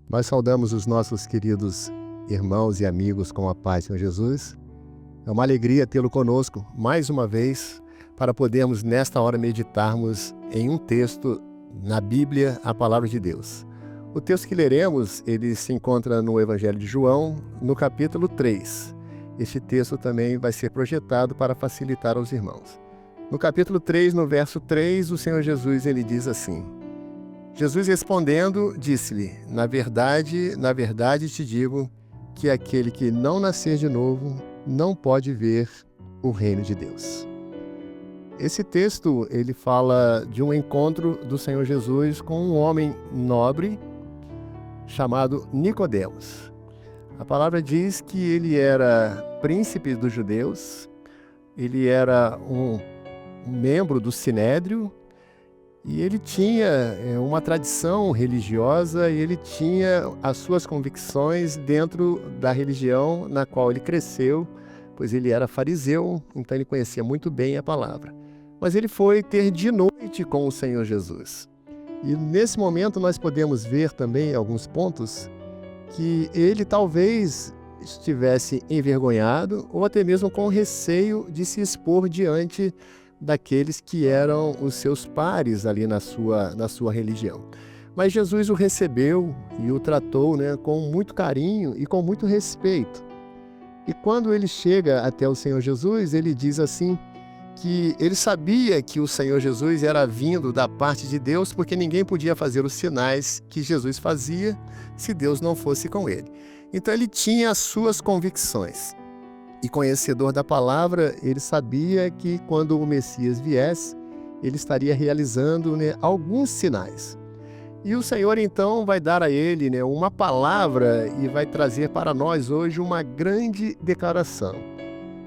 Nós saudamos os nossos queridos irmãos e amigos com a paz do Senhor Jesus. É uma alegria tê-lo conosco mais uma vez para podermos nesta hora meditarmos em um texto na Bíblia, a Palavra de Deus. O texto que leremos, ele se encontra no Evangelho de João, no capítulo 3. Este texto também vai ser projetado para facilitar aos irmãos. No capítulo 3, no verso 3, o Senhor Jesus ele diz assim: Jesus respondendo, disse-lhe: na verdade te digo que aquele que não nascer de novo não pode ver o reino de Deus. Esse texto, ele fala de um encontro do Senhor Jesus com um homem nobre chamado Nicodemos. A palavra diz que ele era príncipe dos judeus, ele era um membro do Sinédrio, e ele tinha uma tradição religiosa e ele tinha as suas convicções dentro da religião na qual ele cresceu, pois ele era fariseu, então ele conhecia muito bem a palavra. Mas ele foi ter de noite com o Senhor Jesus. E nesse momento nós podemos ver também alguns pontos que ele talvez estivesse envergonhado ou até mesmo com receio de se expor diante daqueles que eram os seus pares ali na sua religião. Mas Jesus o recebeu e o tratou, com muito carinho e com muito respeito. E quando ele chega até o Senhor Jesus, ele diz assim, que ele sabia que o Senhor Jesus era vindo da parte de Deus, porque ninguém podia fazer os sinais que Jesus fazia se Deus não fosse com ele. Então ele tinha as suas convicções. E conhecedor da palavra, ele sabia que quando o Messias viesse, ele estaria realizando alguns sinais. E o Senhor então vai dar a ele uma palavra e vai trazer para nós hoje uma grande declaração,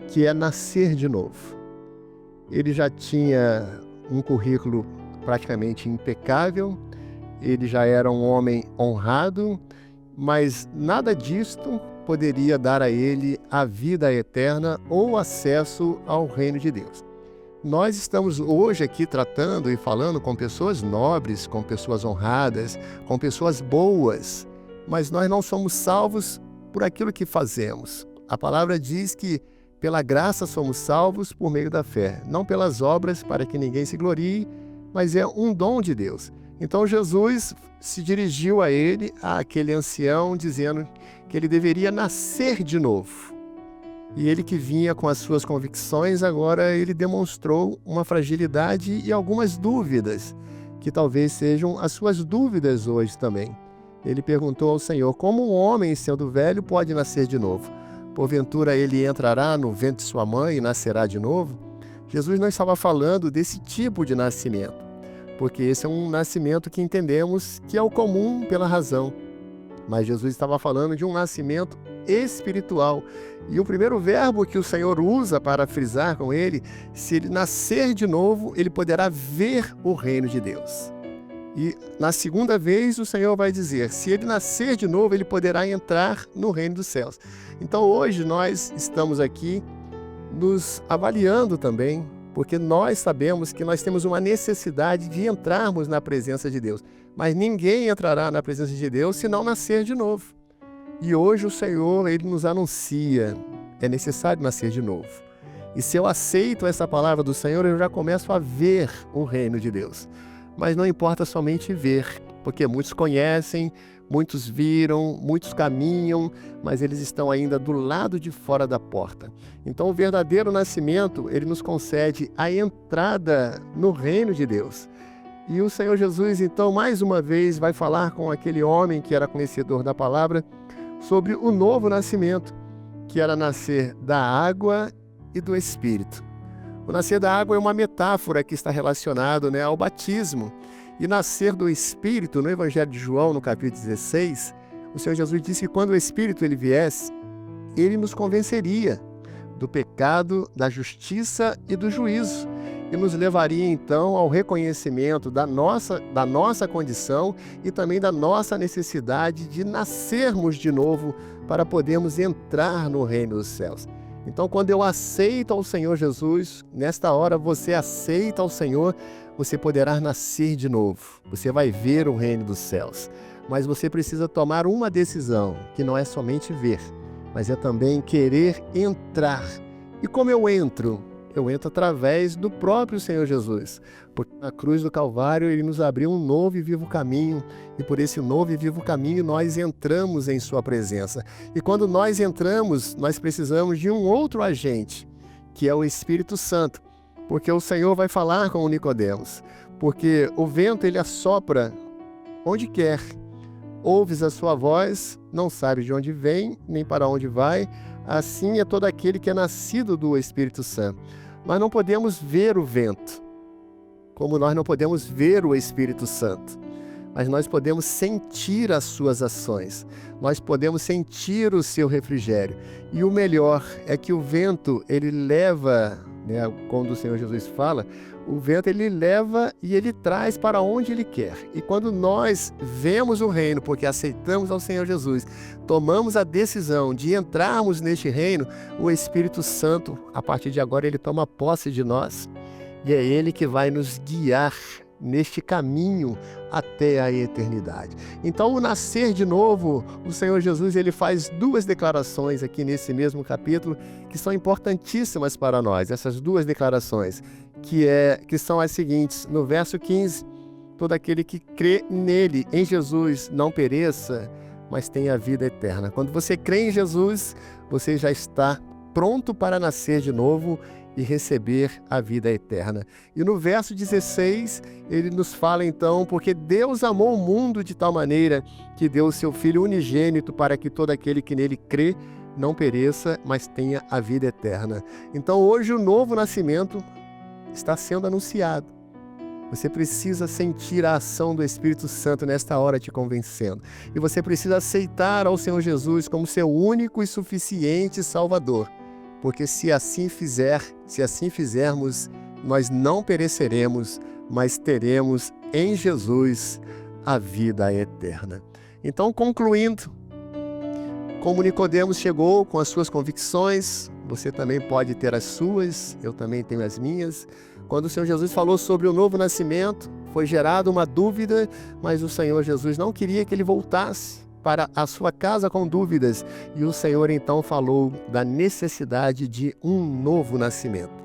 que é nascer de novo. Ele já tinha um currículo praticamente impecável, ele já era um homem honrado, mas nada disto poderia dar a ele a vida eterna ou acesso ao reino de Deus. Nós estamos hoje aqui tratando e falando com pessoas nobres, com pessoas honradas, com pessoas boas, mas nós não somos salvos por aquilo que fazemos. A palavra diz que pela graça somos salvos por meio da fé, não pelas obras para que ninguém se glorie, mas é um dom de Deus. Então Jesus se dirigiu a ele, àquele ancião, dizendo que ele deveria nascer de novo. E ele que vinha com as suas convicções, agora ele demonstrou uma fragilidade e algumas dúvidas, que talvez sejam as suas dúvidas hoje também. Ele perguntou ao Senhor: como um homem, sendo velho, pode nascer de novo? Porventura ele entrará no ventre de sua mãe e nascerá de novo? Jesus não estava falando desse tipo de nascimento, porque esse é um nascimento que entendemos que é o comum pela razão. Mas Jesus estava falando de um nascimento espiritual. E o primeiro verbo que o Senhor usa para frisar com ele, se ele nascer de novo, ele poderá ver o reino de Deus. E na segunda vez o Senhor vai dizer, se ele nascer de novo, ele poderá entrar no reino dos céus. Então hoje nós estamos aqui nos avaliando também, porque nós sabemos que nós temos uma necessidade de entrarmos na presença de Deus. Mas ninguém entrará na presença de Deus se não nascer de novo. E hoje o Senhor, ele nos anuncia, é necessário nascer de novo. E se eu aceito essa palavra do Senhor, eu já começo a ver o reino de Deus. Mas não importa somente ver, porque muitos conhecem, muitos viram, muitos caminham, mas eles estão ainda do lado de fora da porta. Então o verdadeiro nascimento, ele nos concede a entrada no reino de Deus. E o Senhor Jesus, então, mais uma vez, vai falar com aquele homem que era conhecedor da palavra sobre o novo nascimento, que era nascer da água e do Espírito. O nascer da água é uma metáfora que está relacionado ao batismo. E nascer do Espírito, no Evangelho de João, no capítulo 16, o Senhor Jesus disse que quando o Espírito ele viesse, ele nos convenceria do pecado, da justiça e do juízo. E nos levaria então ao reconhecimento da nossa condição e também da nossa necessidade de nascermos de novo para podermos entrar no reino dos céus. Então, quando eu aceito ao Senhor Jesus, nesta hora você aceita ao Senhor, você poderá nascer de novo. Você vai ver o reino dos céus. mas você precisa tomar uma decisão, que não é somente ver, mas é também querer entrar. E como eu entro? Eu entro através do próprio Senhor Jesus, porque na cruz do Calvário Ele nos abriu um novo e vivo caminho, e por esse novo e vivo caminho nós entramos em Sua presença. E quando nós entramos, nós precisamos de um outro agente, que é o Espírito Santo, porque o Senhor vai falar com o Nicodemos, porque o vento ele assopra onde quer, ouves a sua voz, não sabes de onde vem, nem para onde vai, assim é todo aquele que é nascido do Espírito Santo. Nós não podemos ver o vento, como nós não podemos ver o Espírito Santo, mas nós podemos sentir as suas ações, nós podemos sentir o seu refrigério. E o melhor é que o vento, ele leva, quando o Senhor Jesus fala, o vento ele leva e ele traz para onde ele quer. E quando nós vemos o reino, porque aceitamos ao Senhor Jesus, tomamos a decisão de entrarmos neste reino, o Espírito Santo, a partir de agora, ele toma posse de nós e é ele que vai nos guiar neste caminho até a eternidade. Então, o nascer de novo, o Senhor Jesus ele faz duas declarações aqui nesse mesmo capítulo que são importantíssimas para nós. Essas duas declarações que são as seguintes: no verso 15, todo aquele que crê nele, em Jesus, não pereça, mas tenha a vida eterna. Quando você crê em Jesus, você já está pronto para nascer de novo e receber a vida eterna. E no verso 16, ele nos fala então, porque Deus amou o mundo de tal maneira que deu o seu Filho unigênito para que todo aquele que nele crê não pereça, mas tenha a vida eterna. Então hoje o novo nascimento está sendo anunciado. Você precisa sentir a ação do Espírito Santo nesta hora te convencendo. E você precisa aceitar ao Senhor Jesus como seu único e suficiente Salvador. Porque se assim fizermos, nós não pereceremos, mas teremos em Jesus a vida eterna. Então, concluindo, como Nicodemos chegou com as suas convicções, você também pode ter as suas, eu também tenho as minhas. Quando o Senhor Jesus falou sobre o novo nascimento, foi gerada uma dúvida, mas o Senhor Jesus não queria que ele voltasse para a sua casa com dúvidas. E o Senhor então falou da necessidade de um novo nascimento.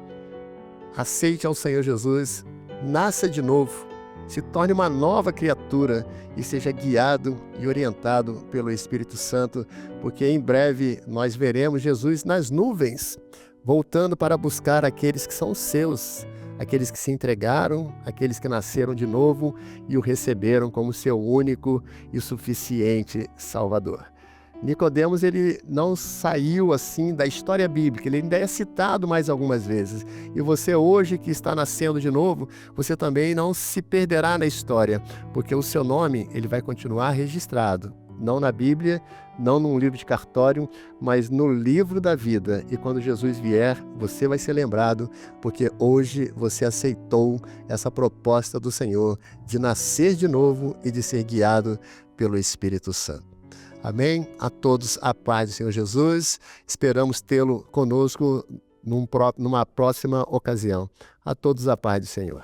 Aceite ao Senhor Jesus, nasça de novo, se torne uma nova criatura e seja guiado e orientado pelo Espírito Santo, porque em breve nós veremos Jesus nas nuvens, voltando para buscar aqueles que são seus, aqueles que se entregaram, aqueles que nasceram de novo e o receberam como seu único e suficiente Salvador. Nicodemos ele não saiu assim da história bíblica, ele ainda é citado mais algumas vezes. E você hoje que está nascendo de novo, você também não se perderá na história, porque o seu nome ele vai continuar registrado, não na Bíblia, não num livro de cartório, mas no livro da vida. E quando Jesus vier, você vai ser lembrado, porque hoje você aceitou essa proposta do Senhor de nascer de novo e de ser guiado pelo Espírito Santo. Amém? A todos a paz do Senhor Jesus. Esperamos tê-lo conosco numa próxima ocasião. A todos a paz do Senhor.